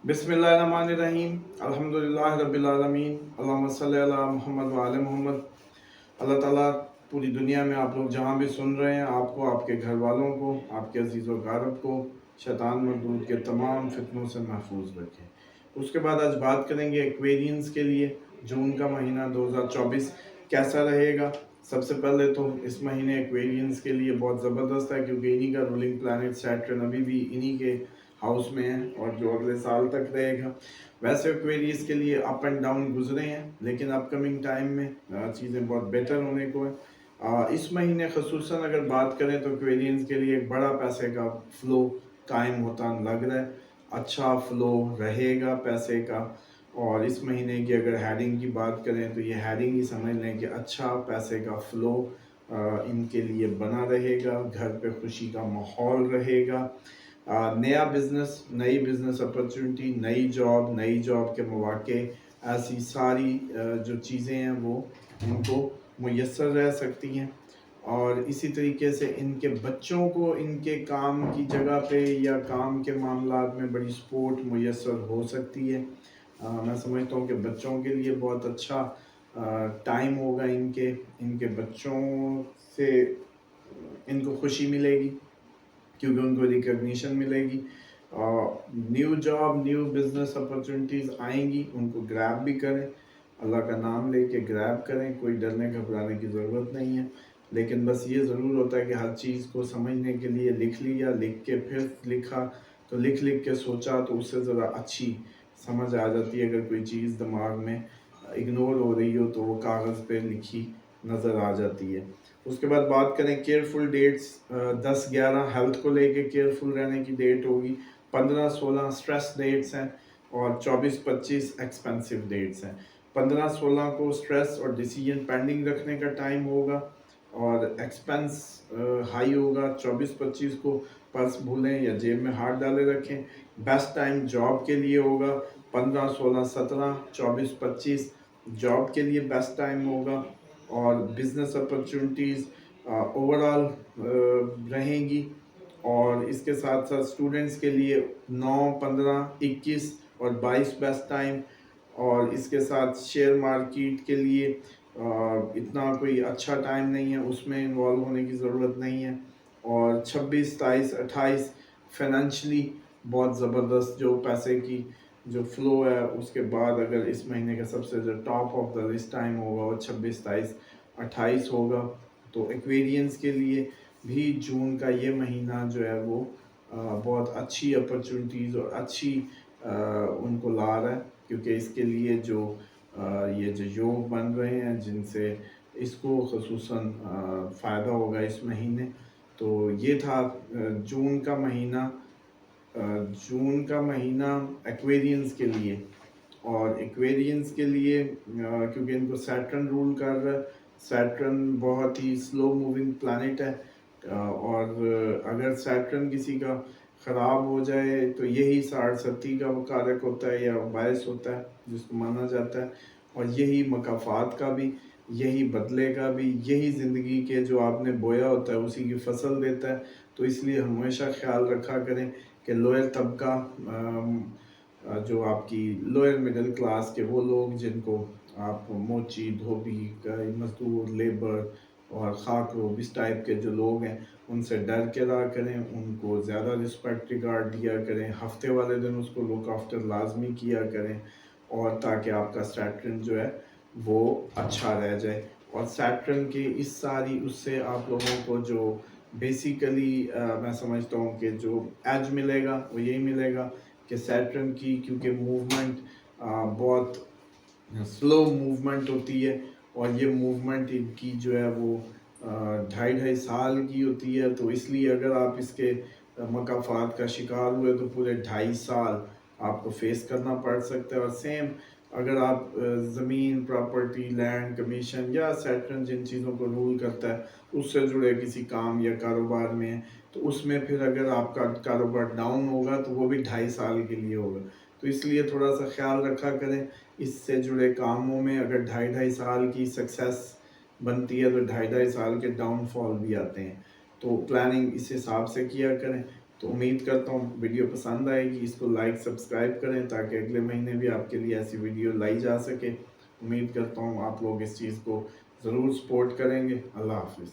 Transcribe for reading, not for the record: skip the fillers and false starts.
बिस्मिल्लाहिर्रहमानिर्रहीम अल्हम्दुलिल्लाह रब्बिल आलमीन अल्लाहुम्मा सल्ली अला मुहम्मद व आले मोहम्मद। अल्लाह ताला पूरी दुनिया में आप लोग जहाँ भी सुन रहे हैं, आपको, आपके घर वालों को, आपके अजीज़ व कारब को शैतान मरदूद के तमाम फितनों से महफूज रखें। उसके बाद आज बात करेंगे एक्वेरियंस के लिए जून का महीना 2024 कैसा रहेगा। सबसे पहले तो इस महीने एक्वेरियंस के लिए बहुत ज़बरदस्त है, क्योंकि इन्हीं का रूलिंग प्लैनेट सैटर्न अभी भी इन्हीं के हाउस में है और जो अगले साल तक रहेगा। वैसे एक्वेरियस के लिए अप एंड डाउन गुजरे हैं, लेकिन अपकमिंग टाइम में चीज़ें बहुत बेटर होने को है। इस महीने खसूसन अगर बात करें तो एक्वेरियंस के लिए एक बड़ा पैसे का फ्लो कायम होता लग रहा है। अच्छा फ्लो रहेगा पैसे का। और इस महीने की अगर हेडिंग की बात करें तो ये हेडिंग ही समझ लें कि अच्छा पैसे का फ्लो इनके लिए बना रहेगा। घर पे खुशी का माहौल रहेगा। नया बिज़नेस, नई बिज़नेस अपॉर्चुनिटी, नई जॉब के मौके, ऐसी सारी जो चीज़ें हैं वो इनको मुयस्सर रह सकती हैं। और इसी तरीके से इनके बच्चों को इनके काम की जगह पे या काम के मामलात में बड़ी सपोर्ट मुयस्सर हो सकती है। मैं समझता हूँ कि बच्चों के लिए बहुत अच्छा टाइम होगा। इनके बच्चों से इनको खुशी मिलेगी, क्योंकि उनको रिकग्निशन मिलेगी। New job, new business opportunities आएंगी, उनको ग्रैब भी करें। अल्लाह का नाम लेके ग्रैब करें, कोई डरने घबराने की ज़रूरत नहीं है। लेकिन बस ये ज़रूर होता है कि हर चीज़ को समझने के लिए लिख लिया, लिख के फिर लिखा, तो लिख के सोचा तो उससे ज़रा अच्छी समझ आ जाती है। अगर कोई चीज़ दिमाग में इग्नोर हो रही हो तो वो कागज़ पे लिखी नज़र आ जाती है। उसके बाद बात करें केयरफुल डेट्स, 10-11 हेल्थ को लेके केयरफुल रहने की डेट होगी। 15-16 स्ट्रेस डेट्स हैं और 24-25 एक्सपेंसिव डेट्स हैं। 15-16 को स्ट्रेस और डिसीजन पेंडिंग रखने का टाइम होगा और एक्सपेंस हाई होगा। 24-25 को पर्स भूलें या जेब में हाथ डाले रखें। बेस्ट टाइम जॉब के लिए होगा। 15-16-17 24-25 जॉब के लिए बेस्ट टाइम होगा। और बिजनेस अपॉर्चुनिटीज़ ओवरऑल रहेंगी। और इसके साथ साथ स्टूडेंट्स के लिए 9, 15, 21 और 22 बेस्ट टाइम। और इसके साथ शेयर मार्केट के लिए इतना कोई अच्छा टाइम नहीं है, उसमें इन्वॉल्व होने की ज़रूरत नहीं है। और 26, 27, 28 फाइनेंशली बहुत ज़बरदस्त जो पैसे की जो फ्लो है। उसके बाद अगर इस महीने का सबसे जो top of the list time होगा वो 26, 27, 28 होगा। तो एक्वेरियंस के लिए भी जून का ये महीना जो है वो बहुत अच्छी अपॉर्चुनिटीज़ और अच्छी उनको ला रहा है, क्योंकि इसके लिए जो ये जो योग बन रहे हैं जिनसे इसको खसूसन फ़ायदा होगा इस महीने। तो ये था जून का महीना। जून का महीना एक्वेरियंस के लिए। और एक्वेरियंस के लिए क्योंकि इनको सैटर्न रूल कर रहा है, सैटर्न बहुत ही स्लो मूविंग प्लैनेट है। और अगर सैटर्न किसी का ख़राब हो जाए तो यही 60-70 का वो कारक होता है या बायस होता है जिसको माना जाता है। और यही मकाफात का भी, यही बदले का भी, यही ज़िंदगी के जो आपने बोया होता है उसी की फसल देता है। तो इसलिए हमेशा ख्याल रखा करें कि लोअर तबका, जो आपकी लोअर मिडिल क्लास के वो लोग जिनको आप मोची, धोबी, मजदूर, लेबर और खाक इस टाइप के जो लोग हैं, उनसे डर के रहा करें, उनको ज़्यादा रिस्पेक्ट रिगार्ड दिया करें। हफ्ते वाले दिन उसको लुक आफ्टर लाजमी किया करें, और ताकि आपका सैटर्न जो है वो अच्छा रह जाए। और सैटर्न के इस सारी उससे आप लोगों को जो बेसिकली मैं समझता हूँ कि जो एज मिलेगा वो यही मिलेगा कि सैटर्न की, क्योंकि मूवमेंट बहुत स्लो मूवमेंट होती है। और ये मूवमेंट इनकी जो है वो 2.5 साल की होती है। तो इसलिए अगर आप इसके मकाफात का शिकार हुए तो पूरे 2.5 साल आपको फेस करना पड़ सकता है। और सेम अगर आप ज़मीन, प्रॉपर्टी, लैंड, कमीशन या सैटर्न जिन चीज़ों को रूल करता है उससे जुड़े किसी काम या कारोबार में है, तो उसमें फिर अगर आपका कारोबार डाउन होगा तो वो भी 2.5 साल के लिए होगा। तो इसलिए थोड़ा सा ख्याल रखा करें इससे जुड़े कामों में। अगर 2.5 साल की सक्सेस बनती है तो 2.5 साल के डाउनफॉल भी आते हैं। तो प्लानिंग इस हिसाब से किया करें। تو امید کرتا ہوں ویڈیو پسند آئے گی، اس کو لائک سبسکرائب کریں تاکہ اگلے مہینے بھی آپ کے لیے ایسی ویڈیو لائی جا سکے۔ امید کرتا ہوں آپ لوگ اس چیز کو ضرور سپورٹ کریں گے۔ اللہ حافظ۔